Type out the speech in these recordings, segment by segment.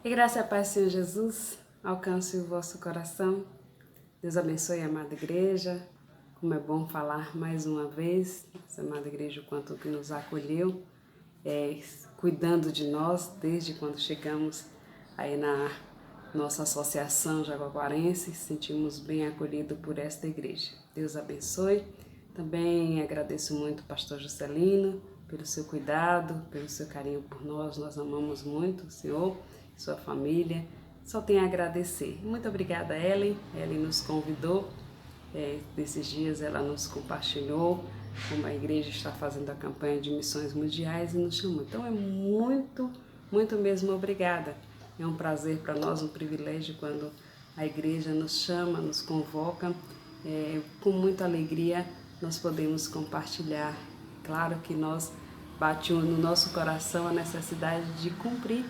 E graça e a paz, Senhor Jesus, alcance o vosso coração. Deus abençoe a amada igreja. Como é bom falar mais uma vez, essa amada igreja, o quanto que nos acolheu, cuidando de nós desde quando chegamos aí na nossa associação jaguaparense, sentimos bem acolhidos por esta igreja. Deus abençoe. Também agradeço muito o pastor Juscelino pelo seu cuidado, pelo seu carinho por nós amamos muito o Senhor e sua família. Só tenho a agradecer. Muito obrigada, Ellen. Ellen nos convidou. Nesses dias ela nos compartilhou como a igreja está fazendo a campanha de missões mundiais e nos chamou. Então é muito mesmo obrigada. É um prazer para nós, um privilégio quando a igreja nos chama, nos convoca. Com muita alegria nós podemos compartilhar. Claro que nós bate no nosso coração a necessidade de cumprir,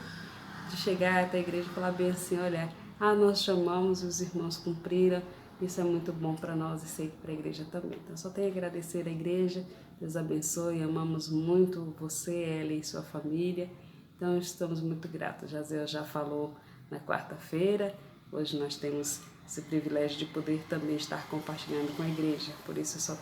de chegar até a igreja e falar bem assim, olha, nós chamamos, os irmãos cumpriram, isso é muito bom para nós e sei que para a igreja também. Então só tenho a agradecer à igreja, Deus abençoe, amamos muito você, ela e sua família, então estamos muito gratos. Jaziel já falou na quarta-feira, hoje nós temos esse privilégio de poder também estar compartilhando com a igreja, por isso só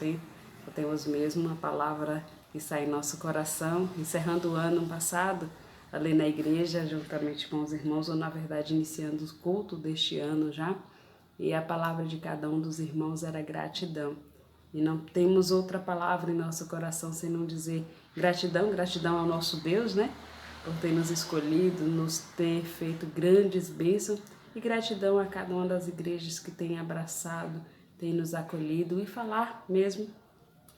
temos mesmo uma palavra que sai em nosso coração, encerrando o ano passado, ali na igreja, juntamente com os irmãos, ou na verdade iniciando o culto deste ano já, e a palavra de cada um dos irmãos era gratidão. E não temos outra palavra em nosso coração senão dizer gratidão, gratidão ao nosso Deus, né? Por ter nos escolhido, nos ter feito grandes bênçãos, e gratidão a cada uma das igrejas que tem abraçado, tem nos acolhido, e falar mesmo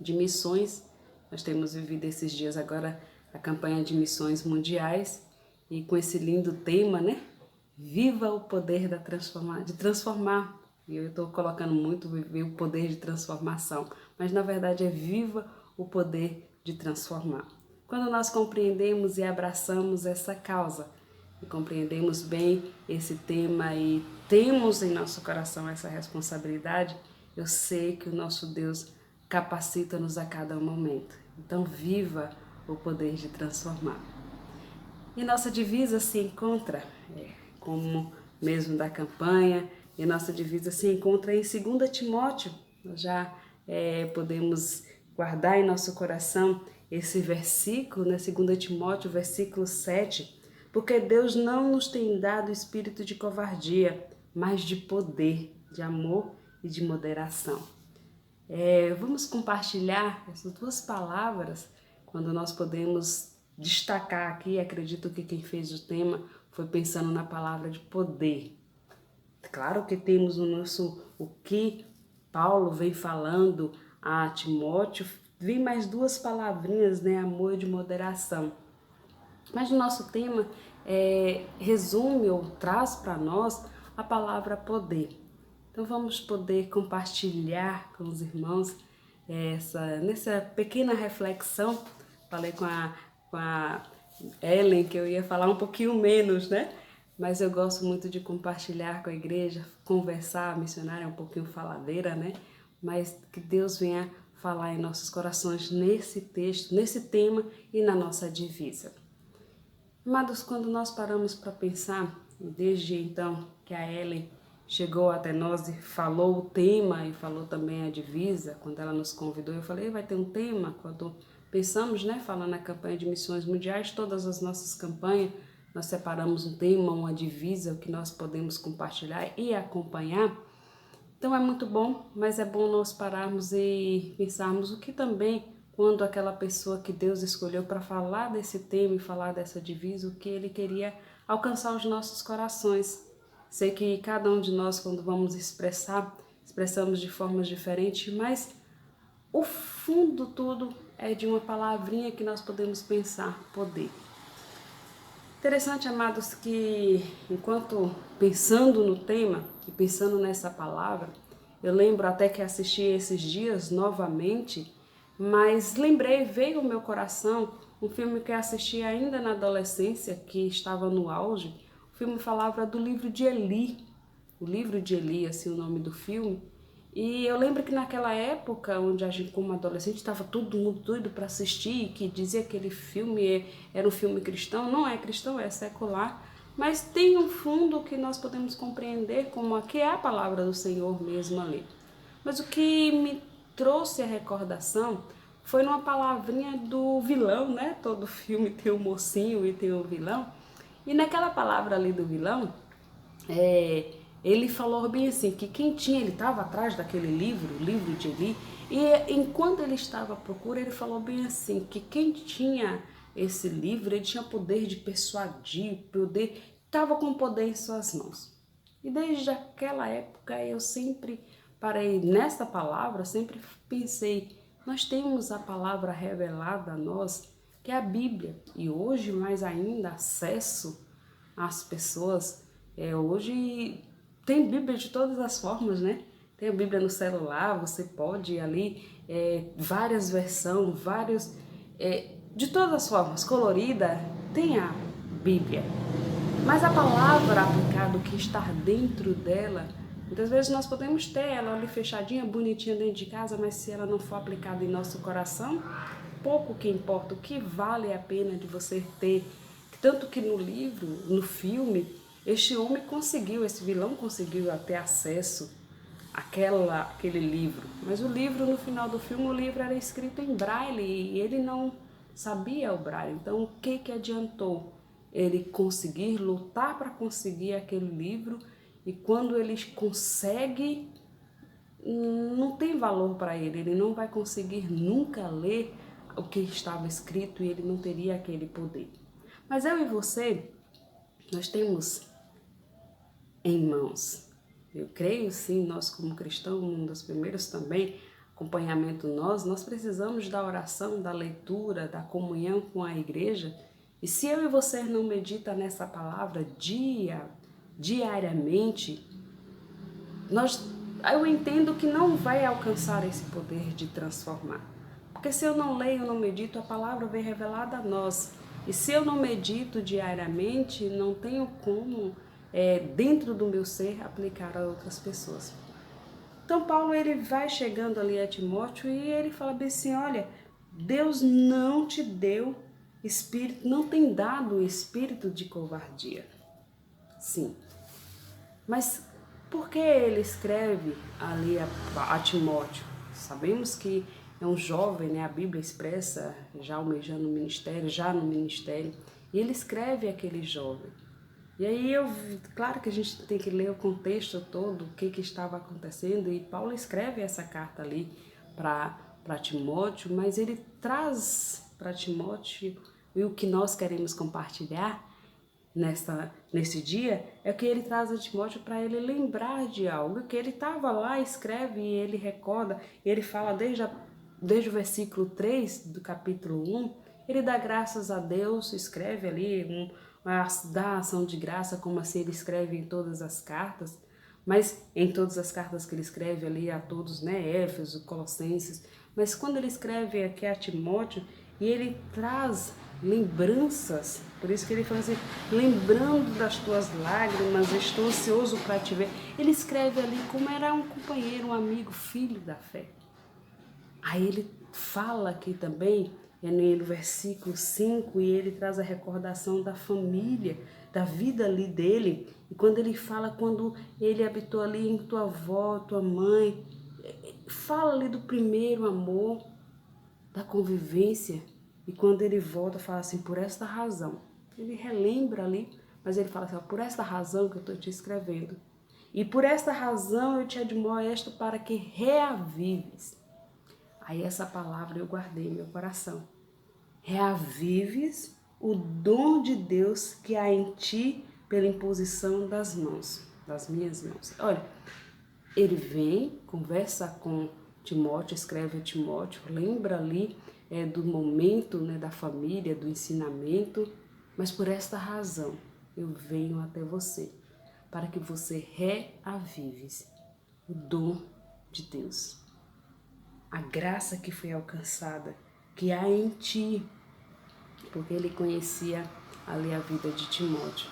de missões. Nós temos vivido esses dias agora a campanha de missões mundiais e com esse lindo tema, né? Viva o poder de transformar. E eu estou colocando muito viver o poder de transformação, mas na verdade é viva o poder de transformar. Quando nós compreendemos e abraçamos essa causa, e compreendemos bem esse tema e temos em nosso coração essa responsabilidade, eu sei que o nosso Deus capacita-nos a cada momento. Então viva o poder de transformar. E nossa divisa se encontra, como mesmo da campanha, e nossa divisa se encontra em 2 Timóteo. Nós já podemos guardar em nosso coração esse versículo, né? 2 Timóteo, versículo 7, porque Deus não nos tem dado espírito de covardia, mas de poder, de amor e de moderação. Vamos compartilhar essas duas palavras quando nós podemos destacar aqui. Acredito que quem fez o tema foi pensando na palavra de poder. Claro que temos o que Paulo vem falando a Timóteo, vem mais duas palavrinhas, né? Amor e de moderação. Mas o nosso tema resume ou traz para nós a palavra poder. Então vamos poder compartilhar com os irmãos nessa pequena reflexão. Falei com a Ellen que eu ia falar um pouquinho menos, né? Mas eu gosto muito de compartilhar com a igreja, conversar, a missionária é um pouquinho faladeira, né? Mas que Deus venha falar em nossos corações nesse texto, nesse tema e na nossa divisa. Amados, quando nós paramos para pensar, desde então que a Ellen chegou até nós e falou o tema e falou também a divisa, quando ela nos convidou, eu falei, vai ter um tema, quando pensamos, né, falando na campanha de missões mundiais, todas as nossas campanhas, nós separamos um tema, uma divisa, o que nós podemos compartilhar e acompanhar. Então é muito bom, mas é bom nós pararmos e pensarmos o que também, quando aquela pessoa que Deus escolheu para falar desse tema e falar dessa divisa, o que Ele queria alcançar os nossos corações. Sei que cada um de nós, quando vamos expressamos de formas diferentes, mas o fundo tudo é de uma palavrinha que nós podemos pensar, poder. Interessante, amados, que enquanto pensando no tema e pensando nessa palavra, eu lembro até que assisti esses dias novamente, mas veio ao meu coração um filme que eu assisti ainda na adolescência, que estava no auge. O filme falava do livro de Eli, o livro de Eli, assim o nome do filme. E eu lembro que naquela época, onde a gente como adolescente estava todo mundo doido para assistir, que dizia que aquele filme era um filme cristão, não é cristão, é secular, mas tem um fundo que nós podemos compreender como que é a palavra do Senhor mesmo ali. Mas o que me trouxe a recordação foi numa palavrinha do vilão, né? Todo filme tem o mocinho e tem o vilão. E naquela palavra ali do vilão, ele falou bem assim, que quem tinha, ele estava atrás daquele livro, o livro de Eli, e enquanto ele estava à procura, ele falou bem assim, que quem tinha esse livro, ele tinha poder de persuadir, poder, estava com poder em suas mãos. E desde aquela época eu sempre parei nessa palavra, sempre pensei, nós temos a palavra revelada a nós, que é a Bíblia, e hoje mais ainda acesso às pessoas, hoje tem Bíblia de todas as formas, né? Tem a Bíblia no celular, você pode ir ali, várias versões, de todas as formas, colorida, tem a Bíblia. Mas a palavra aplicada, o que está dentro dela, muitas vezes nós podemos ter ela ali fechadinha, bonitinha dentro de casa, mas se ela não for aplicada em nosso coração, pouco que importa, o que vale a pena de você ter. Tanto que no livro, no filme, este homem conseguiu, esse vilão conseguiu ter acesso àquele livro. Mas o livro, no final do filme, o livro era escrito em braille e ele não sabia o braille. Então, o que adiantou ele conseguir lutar para conseguir aquele livro? E quando ele consegue, não tem valor para ele. Ele não vai conseguir nunca ler o que estava escrito e ele não teria aquele poder. Mas eu e você, nós temos em mãos. Eu creio sim, nós como cristãos, um dos primeiros também, acompanhamento nós precisamos da oração, da leitura, da comunhão com a igreja. E se eu e você não medita nessa palavra diariamente, eu entendo que não vai alcançar esse poder de transformar. Porque se eu não leio, não medito, a palavra vem revelada a nós. E se eu não medito diariamente, não tenho como, dentro do meu ser, aplicar a outras pessoas. Então Paulo, ele vai chegando ali a Timóteo e ele fala bem assim, olha, Deus não te deu espírito, não tem dado o espírito de covardia. Sim. Mas por que ele escreve ali a Timóteo? Sabemos que é um jovem, né? A Bíblia expressa já almejando o ministério, já no ministério, e ele escreve aquele jovem. E aí, claro que a gente tem que ler o contexto todo, o que estava acontecendo, e Paulo escreve essa carta ali para Timóteo, mas ele traz para Timóteo e o que nós queremos compartilhar nesse dia, é que ele traz a Timóteo para ele lembrar de algo, que ele estava lá, escreve e ele recorda, ele fala desde o versículo 3 do capítulo 1, ele dá graças a Deus, escreve ali, dá ação de graça, como assim ele escreve em todas as cartas, mas em todas as cartas que ele escreve ali a todos, né, Éfeso, Colossenses, mas quando ele escreve aqui a Timóteo, e ele traz lembranças, por isso que ele fala assim, lembrando das tuas lágrimas, estou ansioso para te ver. Ele escreve ali como era um companheiro, um amigo, filho da fé. Aí ele fala aqui também, no versículo 5, e ele traz a recordação da família, da vida ali dele. E quando ele fala, quando ele habitou ali em tua avó, tua mãe, fala ali do primeiro amor, da convivência. E quando ele volta, fala assim, por esta razão. Ele relembra ali, mas ele fala assim, por esta razão que eu estou te escrevendo. E por esta razão eu te admoesto para que reavives. Aí essa palavra eu guardei em meu coração. Reavives o dom de Deus que há em ti pela imposição das minhas mãos. Olha, ele vem, conversa com Timóteo, escreve a Timóteo, lembra ali do momento, né, da família, do ensinamento, mas por esta razão eu venho até você, para que você reavives o dom de Deus. A graça que foi alcançada, que há em ti, porque ele conhecia ali a vida de Timóteo.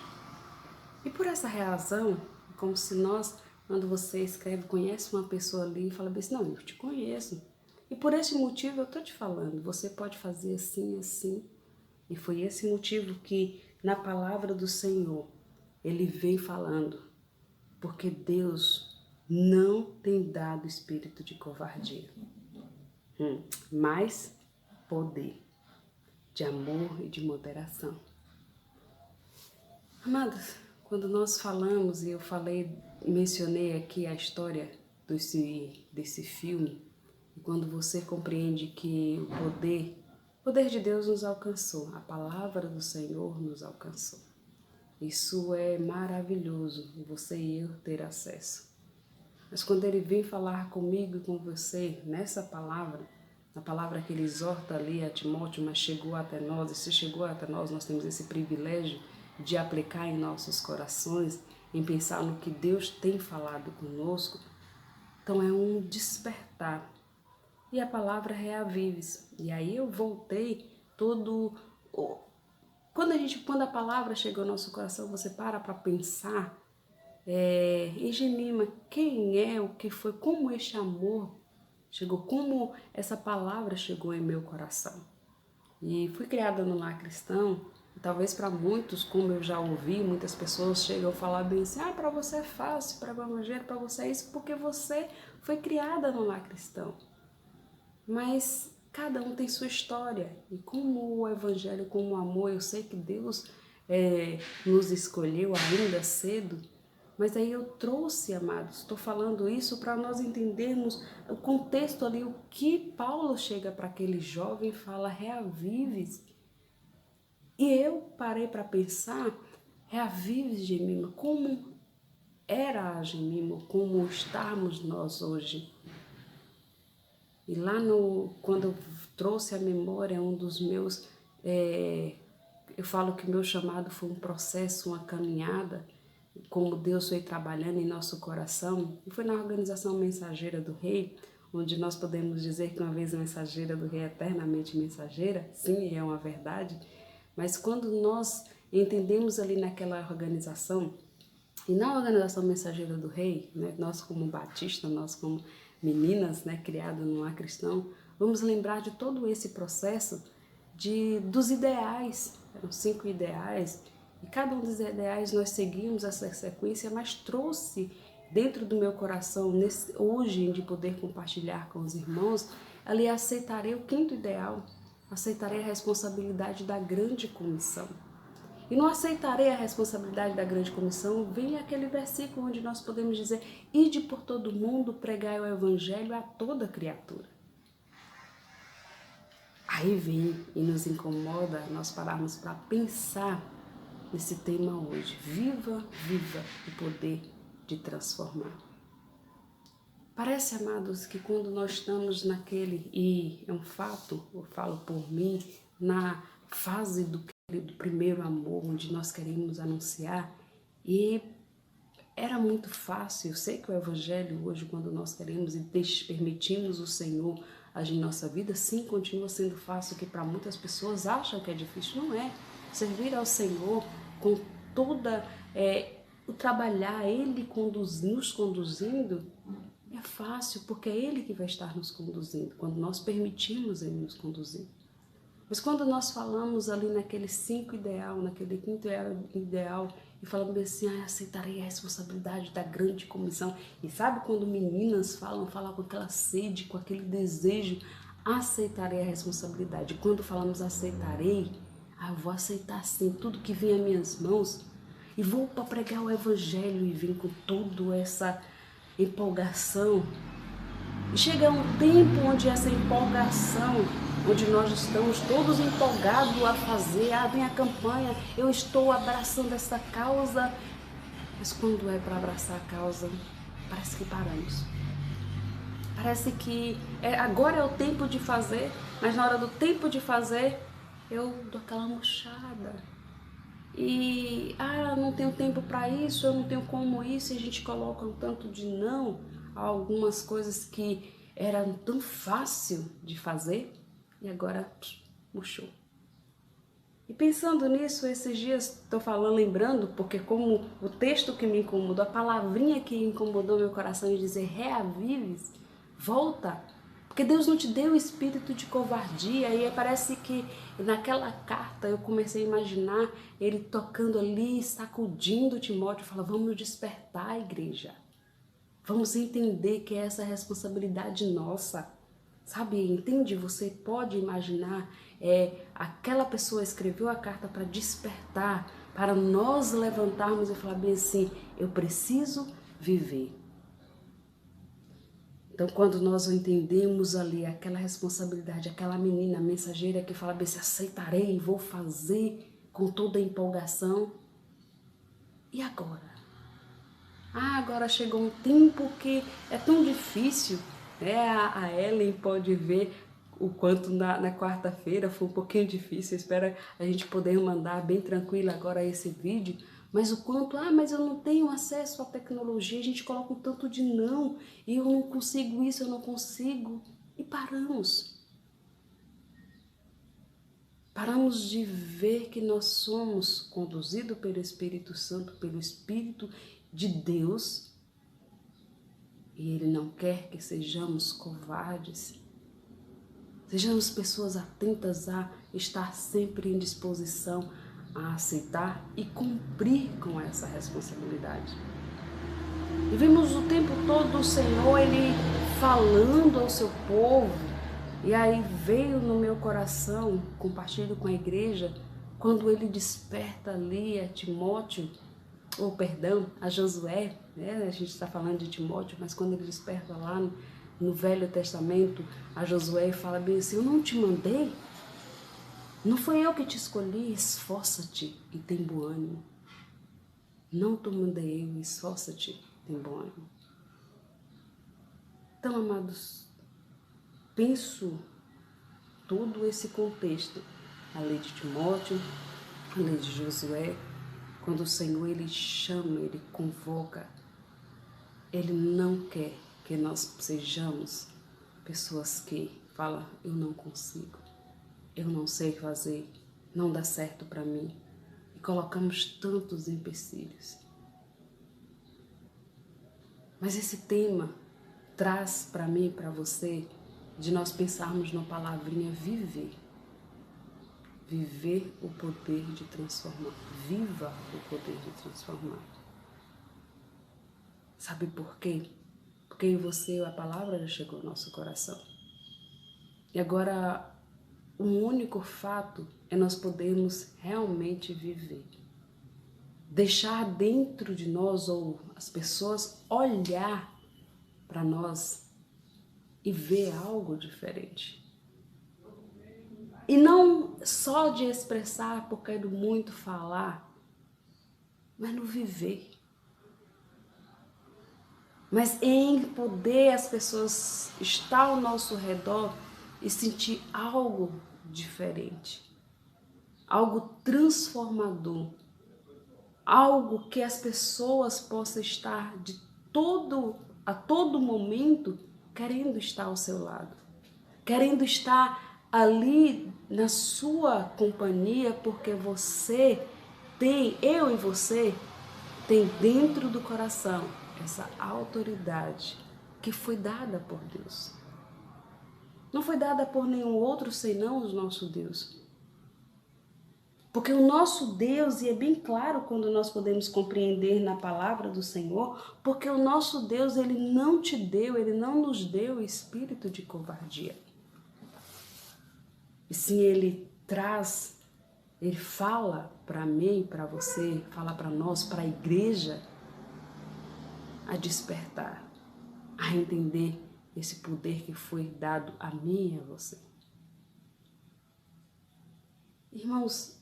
E por essa razão, como se nós, quando você escreve, conhece uma pessoa ali e fala bem assim, não, eu te conheço. E por esse motivo eu estou te falando, você pode fazer assim, assim. E foi esse motivo que na palavra do Senhor, ele vem falando, porque Deus não tem dado espírito de covardia, mas poder, de amor e de moderação. Amados, quando nós falamos, e eu mencionei aqui a história desse filme, e quando você compreende que o poder de Deus nos alcançou, a palavra do Senhor nos alcançou. Isso é maravilhoso, você e eu ter acesso. Mas quando Ele vem falar comigo e com você, nessa palavra, a palavra que Ele exorta ali a Timóteo, mas chegou até nós, e se chegou até nós, nós temos esse privilégio de aplicar em nossos corações, em pensar no que Deus tem falado conosco. Então é um despertar. E a palavra reavives. E aí eu voltei quando a palavra chega ao nosso coração, você para pensar em Jemima, quem é, o que foi, como este amor chegou, como essa palavra chegou em meu coração. E fui criada no lar cristão, e talvez para muitos, como eu já ouvi, muitas pessoas chegam a falar bem assim, para você é fácil, para o evangelho, para você é isso, porque você foi criada no lar cristão. Mas cada um tem sua história, e como o evangelho, como o amor, eu sei que Deus nos escolheu ainda cedo, mas aí eu trouxe, amados, estou falando isso para nós entendermos o contexto ali, o que Paulo chega para aquele jovem e fala, reavives. E eu parei para pensar, reavives, Jemima, como era a Jemima, como estamos nós hoje. E lá quando eu trouxe a memória, um dos meus, eu falo que meu chamado foi um processo, uma caminhada, como Deus foi trabalhando em nosso coração. E foi na organização Mensageira do Rei, onde nós podemos dizer que uma vez a mensageira do Rei é eternamente mensageira. Sim, é uma verdade. Mas quando nós entendemos ali naquela organização, e na organização Mensageira do Rei, né, nós como batista, nós como meninas, né, criadas no lar cristão, vamos lembrar de todo esse processo dos ideais. Eram 5 ideais, e cada um dos ideais nós seguimos essa sequência, mas trouxe dentro do meu coração, hoje, de poder compartilhar com os irmãos, ali aceitarei o 5º ideal, aceitarei a responsabilidade da grande comissão. E não aceitarei a responsabilidade da grande comissão, vem aquele versículo onde nós podemos dizer, ide por todo mundo, pregai o evangelho a toda criatura. Aí vem e nos incomoda nós pararmos para pensar nesse tema hoje. Viva o poder de transformar. Parece, amados, que quando nós estamos e é um fato, eu falo por mim, na fase do primeiro amor, onde nós queremos anunciar, e era muito fácil. Eu sei que o evangelho hoje, quando nós queremos e permitimos o Senhor agir em nossa vida, sim, continua sendo fácil, que para muitas pessoas acham que é difícil. Não é. Servir ao Senhor com toda o trabalhar, Ele nos conduzindo, é fácil, porque é Ele que vai estar nos conduzindo, quando nós permitimos Ele nos conduzir. Mas quando nós falamos ali naquele 5 ideal, naquele 5º ideal, e falamos assim, aceitarei a responsabilidade da grande comissão. E sabe quando meninas falam com aquela sede, com aquele desejo, aceitarei a responsabilidade. Quando falamos aceitarei, eu vou aceitar sim tudo que vem às minhas mãos, e vou para pregar o evangelho, e vem com toda essa empolgação. E chega um tempo onde essa empolgação, onde nós estamos todos empolgados a fazer, vem a campanha, eu estou abraçando essa causa, mas quando é para abraçar a causa, parece que paramos. Parece que agora é o tempo de fazer, mas na hora do tempo de fazer, eu dou aquela murchada. E, não tenho tempo para isso, eu não tenho como isso, e a gente coloca um tanto de não a algumas coisas que eram tão fácil de fazer, e agora murchou. E pensando nisso, esses dias estou lembrando, porque como o texto que me incomodou, a palavrinha que incomodou meu coração de dizer reavives, volta, Porque Deus não te deu o espírito de covardia. E parece que naquela carta eu comecei a imaginar ele tocando ali, sacudindo Timóteo, fala: vamos despertar, igreja. Vamos entender que essa é essa responsabilidade nossa. Sabe, entende? Você pode imaginar, aquela pessoa escreveu a carta para despertar, para nós levantarmos e falar bem assim: eu preciso viver. Então, quando nós entendemos ali aquela responsabilidade, aquela menina mensageira que fala bem, se aceitarei, vou fazer com toda a empolgação. E agora? Agora chegou um tempo que é tão difícil, né? A Ellen pode ver o quanto na quarta-feira foi um pouquinho difícil. Espero a gente poder mandar bem tranquilo agora esse vídeo. Mas o quanto, mas eu não tenho acesso à tecnologia, a gente coloca um tanto de não, e eu não consigo isso, eu não consigo. E paramos. Paramos de ver que nós somos conduzidos pelo Espírito Santo, pelo Espírito de Deus, e Ele não quer que sejamos covardes. Sejamos pessoas atentas a estar sempre em disposição a aceitar e cumprir com essa responsabilidade. E vemos o tempo todo o Senhor, Ele falando ao seu povo, e aí veio no meu coração, compartilho com a igreja, quando Ele desperta ali a Timóteo, a Josué, né? A gente está falando de Timóteo, mas quando Ele desperta lá no Velho Testamento, a Josué fala bem assim: eu não te mandei? Não foi eu que te escolhi? Esforça-te e tem bom ânimo. Não te mandei eu, esforça-te e tem bom ânimo. Então, amados, penso todo esse contexto, a lei de Timóteo, a lei de Josué, quando o Senhor Ele chama, Ele convoca, Ele não quer que nós sejamos pessoas que falam: eu não consigo, eu não sei fazer, não dá certo para mim. E colocamos tantos empecilhos. Mas esse tema traz para mim e para você de nós pensarmos na palavrinha viver. Viver o poder de transformar. Viva o poder de transformar. Sabe por quê? Porque em você a palavra já chegou ao nosso coração. E agora, um único fato é nós podermos realmente viver. Deixar dentro de nós, ou as pessoas olhar para nós e ver algo diferente. E não só de expressar por querer muito falar, mas no viver. Mas em poder as pessoas estar ao nosso redor e sentir algo diferente. Algo transformador. Algo que as pessoas possam estar a todo momento querendo estar ao seu lado. Querendo estar ali na sua companhia, porque eu e você, tem dentro do coração essa autoridade que foi dada por Deus. Não foi dada por nenhum outro senão o nosso Deus. Porque o nosso Deus, e é bem claro quando nós podemos compreender na palavra do Senhor, porque o nosso Deus, Ele não nos deu o espírito de covardia. E sim, Ele fala para mim, para você, fala para nós, para a igreja, a despertar, a entender esse poder que foi dado a mim e a você. Irmãos,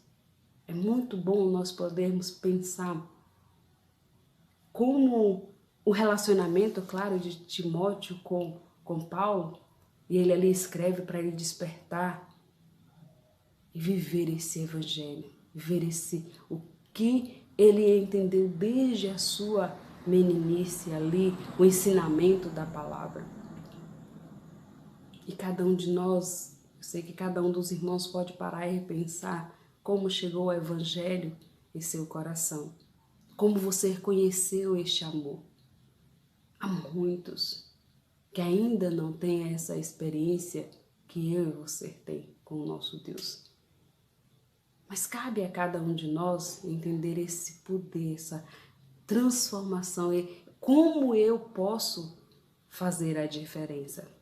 é muito bom nós podermos pensar como o relacionamento, claro, de Timóteo com Paulo, e ele ali escreve para ele despertar e viver esse evangelho, viver o que ele entendeu desde a sua meninice ali, o ensinamento da palavra. E cada um de nós, eu sei que cada um dos irmãos pode parar e pensar como chegou o evangelho em seu coração, como você reconheceu este amor. Há muitos que ainda não tem essa experiência que eu e você tem com o nosso Deus. Mas cabe a cada um de nós entender esse poder, essa transformação e como eu posso fazer a diferença.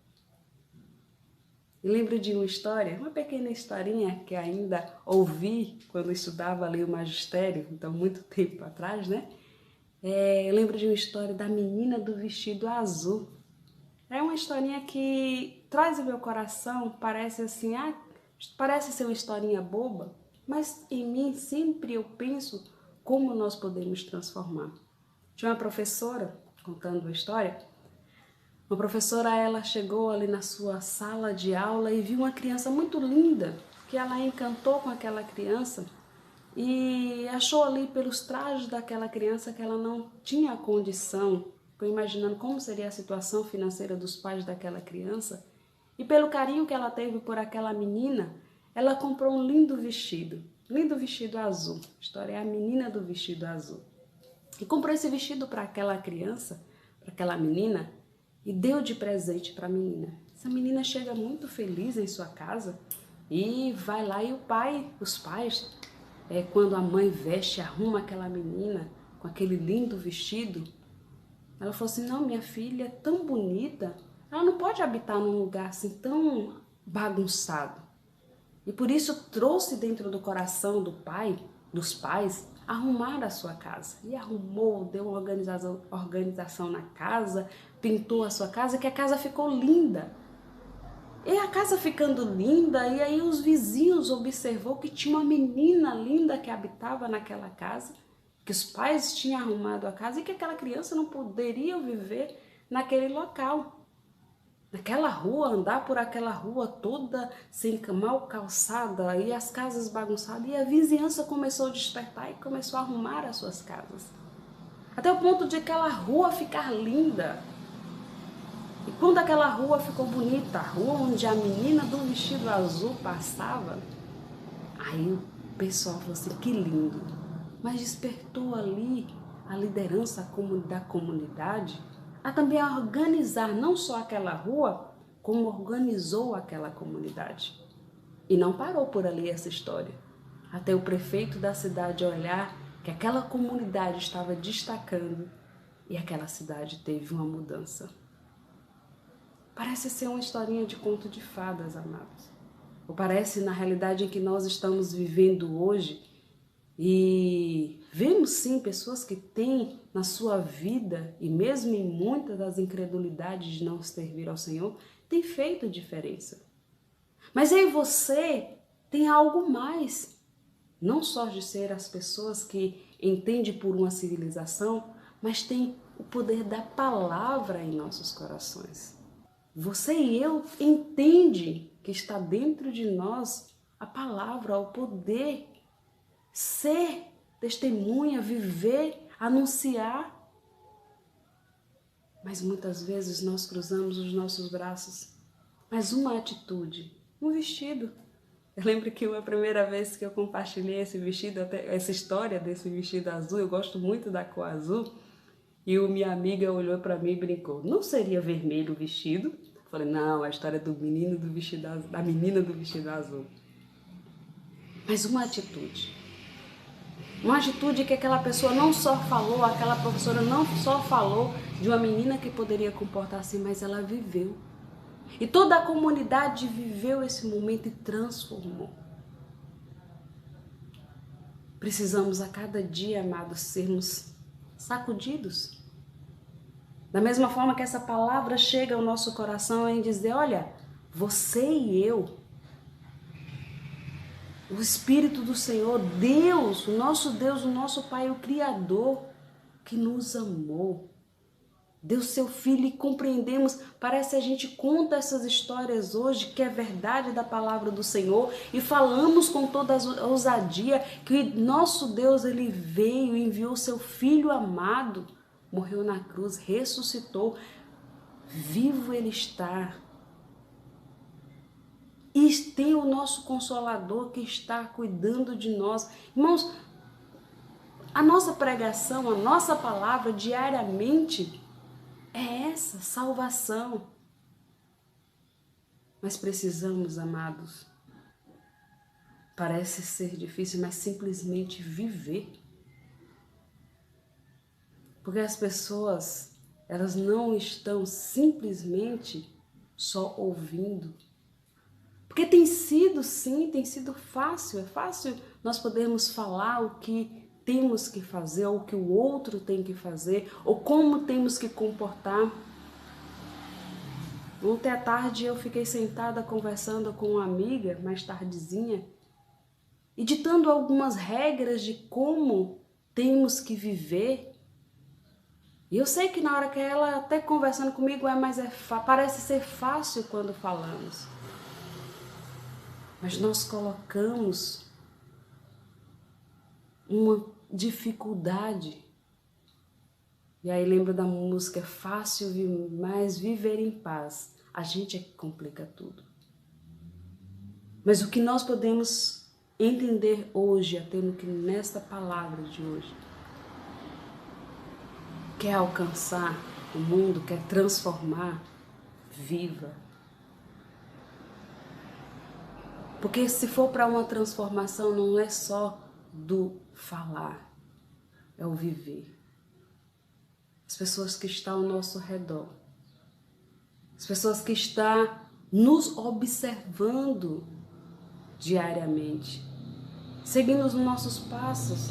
Eu lembro de uma história, uma pequena historinha que ainda ouvi quando estudava ali o magistério, então muito tempo atrás, né? Eu lembro de uma história da menina do vestido azul. É uma historinha que traz o meu coração, parece assim, parece ser uma historinha boba, mas em mim sempre eu penso como nós podemos transformar. Tinha uma professora contando a história. Uma professora, ela chegou ali na sua sala de aula e viu uma criança muito linda, que ela encantou com aquela criança e achou ali pelos trajes daquela criança que ela não tinha condição, ficou imaginando como seria a situação financeira dos pais daquela criança, e pelo carinho que ela teve por aquela menina, ela comprou um lindo vestido azul. A história é a menina do vestido azul. E comprou esse vestido para aquela criança, para aquela menina, e deu de presente para a menina. Essa menina chega muito feliz em sua casa e vai lá e os pais, quando a mãe veste, arruma aquela menina com aquele lindo vestido, ela falou assim, não, minha filha é tão bonita, ela não pode habitar num lugar assim tão bagunçado. E por isso trouxe dentro do coração dos pais, arrumar a sua casa. E arrumou, deu uma organização na casa, pintou a sua casa, que a casa ficou linda. E a casa ficando linda, e aí os vizinhos observou que tinha uma menina linda que habitava naquela casa, que os pais tinham arrumado a casa e que aquela criança não poderia viver naquele local. Naquela rua, andar por aquela rua toda sem mal calçada e as casas bagunçadas, e a vizinhança começou a despertar e começou a arrumar as suas casas. Até o ponto de aquela rua ficar linda. E quando aquela rua ficou bonita, a rua onde a menina do vestido azul passava, aí o pessoal falou assim, que lindo. Mas despertou ali a liderança da comunidade a também organizar não só aquela rua, como organizou aquela comunidade. E não parou por ali essa história. Até o prefeito da cidade olhar que aquela comunidade estava destacando e aquela cidade teve uma mudança. Parece ser uma historinha de conto de fadas, amados. Ou parece na realidade em que nós estamos vivendo hoje. E vemos sim pessoas que têm na sua vida, e mesmo em muitas das incredulidades de não servir ao Senhor, tem feito diferença. Mas eu e você tem algo mais. Não só de ser as pessoas que entendem por uma civilização, mas tem o poder da palavra em nossos corações. Você e eu entende que está dentro de nós a palavra, o poder ser testemunha, viver, anunciar. Mas muitas vezes nós cruzamos os nossos braços. Mas uma atitude, um vestido. Eu lembro que a primeira vez que eu compartilhei esse vestido, até essa história desse vestido azul, eu gosto muito da cor azul, e minha amiga olhou para mim e brincou, não seria vermelho o vestido? Eu falei, não, a história do menino do vestido azul, da menina do vestido azul. Mas uma atitude. Uma atitude que aquela pessoa não só falou, aquela professora não só falou de uma menina que poderia comportar assim, mas ela viveu. E toda a comunidade viveu esse momento e transformou. Precisamos a cada dia, amados, sermos sacudidos. Da mesma forma que essa palavra chega ao nosso coração em dizer, olha, você e eu, o Espírito do Senhor, Deus, o nosso Pai, o Criador, que nos amou, deu seu Filho, e compreendemos, parece a gente conta essas histórias hoje, que é verdade da palavra do Senhor, e falamos com toda a ousadia que nosso Deus, Ele veio, enviou seu Filho amado, morreu na cruz, ressuscitou, vivo Ele está. E tem o nosso Consolador que está cuidando de nós. Irmãos, a nossa pregação, a nossa palavra diariamente é essa, salvação. Mas precisamos, amados. Parece ser difícil, mas simplesmente viver. Porque as pessoas, elas não estão simplesmente só ouvindo. Porque tem sido, sim, tem sido fácil. É fácil nós podermos falar o que temos que fazer, ou o que o outro tem que fazer, ou como temos que comportar. Ontem à tarde eu fiquei sentada conversando com uma amiga, mais tardezinha, e ditando algumas regras de como temos que viver. E eu sei que na hora que ela até conversando comigo, parece ser fácil quando falamos. Mas nós colocamos uma dificuldade. E aí lembro da música, é fácil mais viver em paz. A gente é que complica tudo. Mas o que nós podemos entender hoje, até no que nesta palavra de hoje, quer alcançar o mundo, quer transformar, viva. Porque se for para uma transformação, não é só do falar, é o viver. As pessoas que estão ao nosso redor, as pessoas que estão nos observando diariamente, seguindo os nossos passos.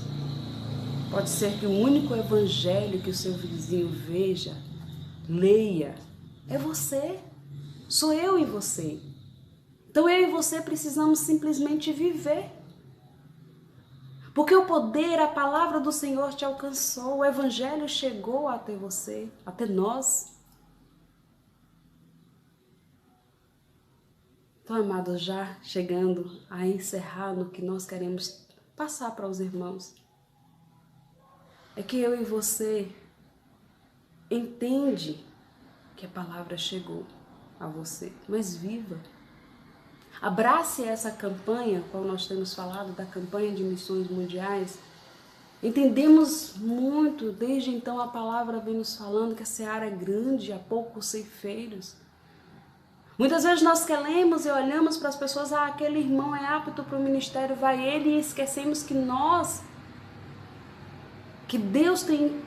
Pode ser que o único evangelho que o seu vizinho veja, leia, é você, sou eu e você. Então eu e você precisamos simplesmente viver. Porque o poder, a palavra do Senhor te alcançou, o evangelho chegou até você, até nós. Então, amados, já chegando a encerrar no que nós queremos passar para os irmãos, é que eu e você entende que a palavra chegou a você, mas viva. Abrace essa campanha, qual nós temos falado, da campanha de missões mundiais. Entendemos muito, desde então a palavra vem nos falando que a seara é grande, há poucos ceifeiros. Muitas vezes nós queremos e olhamos para as pessoas, aquele irmão é apto para o ministério, vai ele, e esquecemos que Deus tem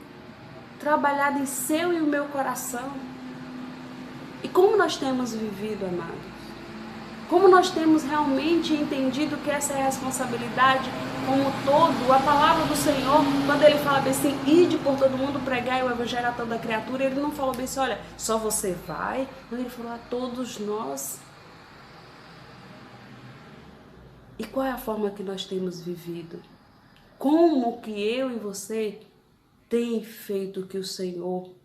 trabalhado em seu e o meu coração. E como nós temos vivido, amados? Como nós temos realmente entendido que essa é a responsabilidade como todo, a palavra do Senhor, quando ele fala bem assim, ide por todo mundo, pregai o evangelho a toda criatura, ele não falou bem assim, olha, só você vai, mas ele falou a todos nós. E qual é a forma que nós temos vivido? Como que eu e você tem feito o que o Senhor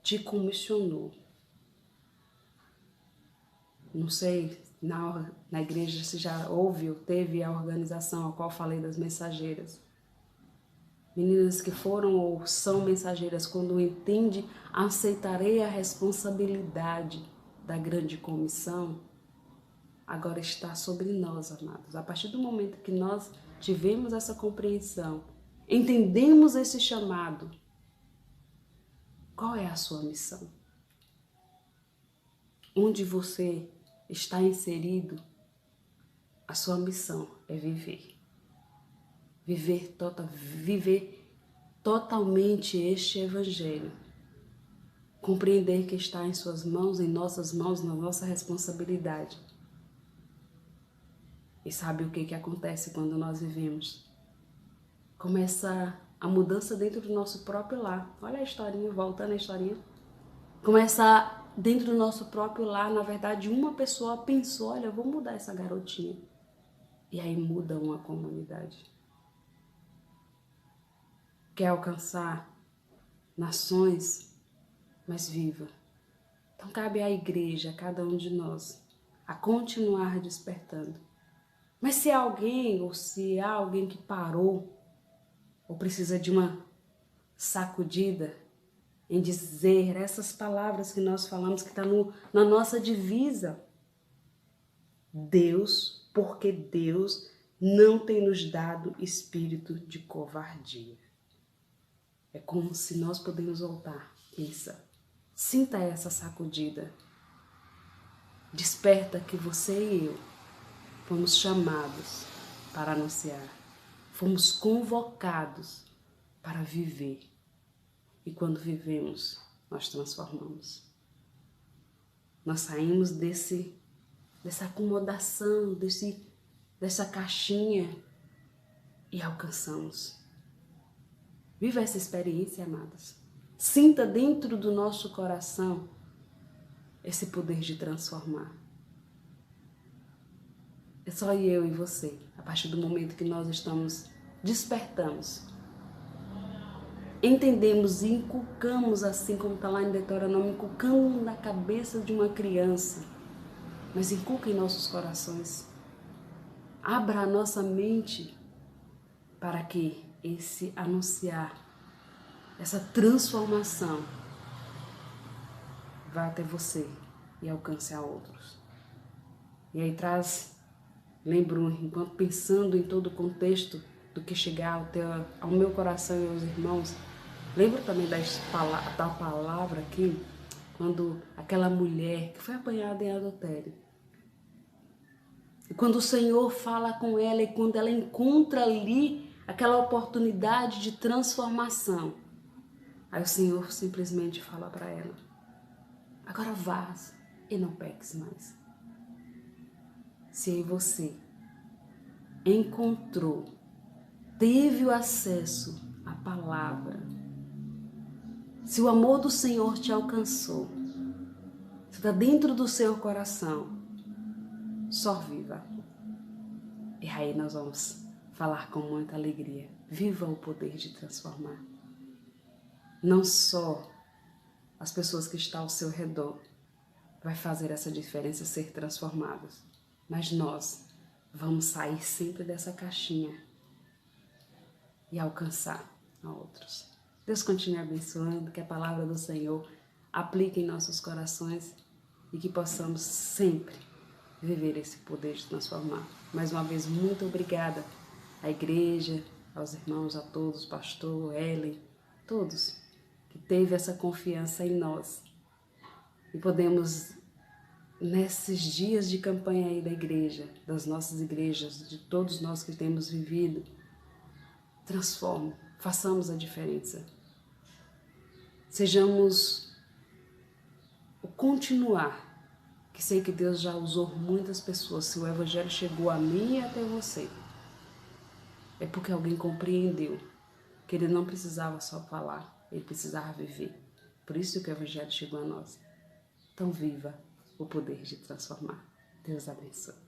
te comissionou? Não sei, na igreja se já houve ou teve a organização a qual falei das mensageiras. Meninas que foram ou são mensageiras, quando entende, aceitarei a responsabilidade da grande comissão, agora está sobre nós, amados. A partir do momento que nós tivemos essa compreensão, entendemos esse chamado, qual é a sua missão? Onde você está inserido, a sua missão é viver. Viver totalmente este evangelho. Compreender que está em suas mãos, em nossas mãos, na nossa responsabilidade. E sabe o que acontece quando nós vivemos? Começa a mudança dentro do nosso próprio lar. Olha a historinha, voltando a historinha. Começa dentro do nosso próprio lar, na verdade, uma pessoa pensou, olha, eu vou mudar essa garotinha. E aí muda uma comunidade. Quer alcançar nações, mas viva. Então cabe à igreja, a cada um de nós, a continuar despertando. Mas se há alguém, ou se há alguém que parou, ou precisa de uma sacudida, em dizer essas palavras que nós falamos, que está na nossa divisa. Deus, porque Deus não tem nos dado espírito de covardia. É como se nós podemos voltar. Pensa, sinta essa sacudida. Desperta que você e eu fomos chamados para anunciar, fomos convocados para viver. E quando vivemos, nós transformamos. Nós saímos dessa acomodação, dessa caixinha e alcançamos. Viva essa experiência, amados. Sinta dentro do nosso coração esse poder de transformar. É só eu e você, a partir do momento que nós despertamos, entendemos e inculcamos, assim como está lá em Deuteronômio, inculcamos na cabeça de uma criança, mas inculca em nossos corações. Abra a nossa mente para que esse anunciar, essa transformação vá até você e alcance a outros. E aí lembro, enquanto pensando em todo o contexto do que chegar ao meu coração e aos irmãos, lembro também da palavra aqui, quando aquela mulher que foi apanhada em adultério, e quando o Senhor fala com ela e quando ela encontra ali aquela oportunidade de transformação, aí o Senhor simplesmente fala para ela: agora vá e não peques mais. Se aí você encontrou, teve o acesso à palavra, se o amor do Senhor te alcançou, se está dentro do seu coração, só viva. E aí nós vamos falar com muita alegria. Viva o poder de transformar. Não só as pessoas que estão ao seu redor vai fazer essa diferença ser transformadas, mas nós vamos sair sempre dessa caixinha e alcançar a outros. Deus continue abençoando, que a palavra do Senhor aplique em nossos corações e que possamos sempre viver esse poder de transformar. Mais uma vez, muito obrigada à igreja, aos irmãos, a todos, pastor, Ellen, todos que teve essa confiança em nós. E podemos, nesses dias de campanha aí da igreja, das nossas igrejas, de todos nós que temos vivido, transforme, façamos a diferença. Sejamos o continuar, que sei que Deus já usou muitas pessoas. Se o Evangelho chegou a mim e até você, é porque alguém compreendeu que ele não precisava só falar, ele precisava viver. Por isso que o Evangelho chegou a nós. Então viva o poder de transformar. Deus abençoe.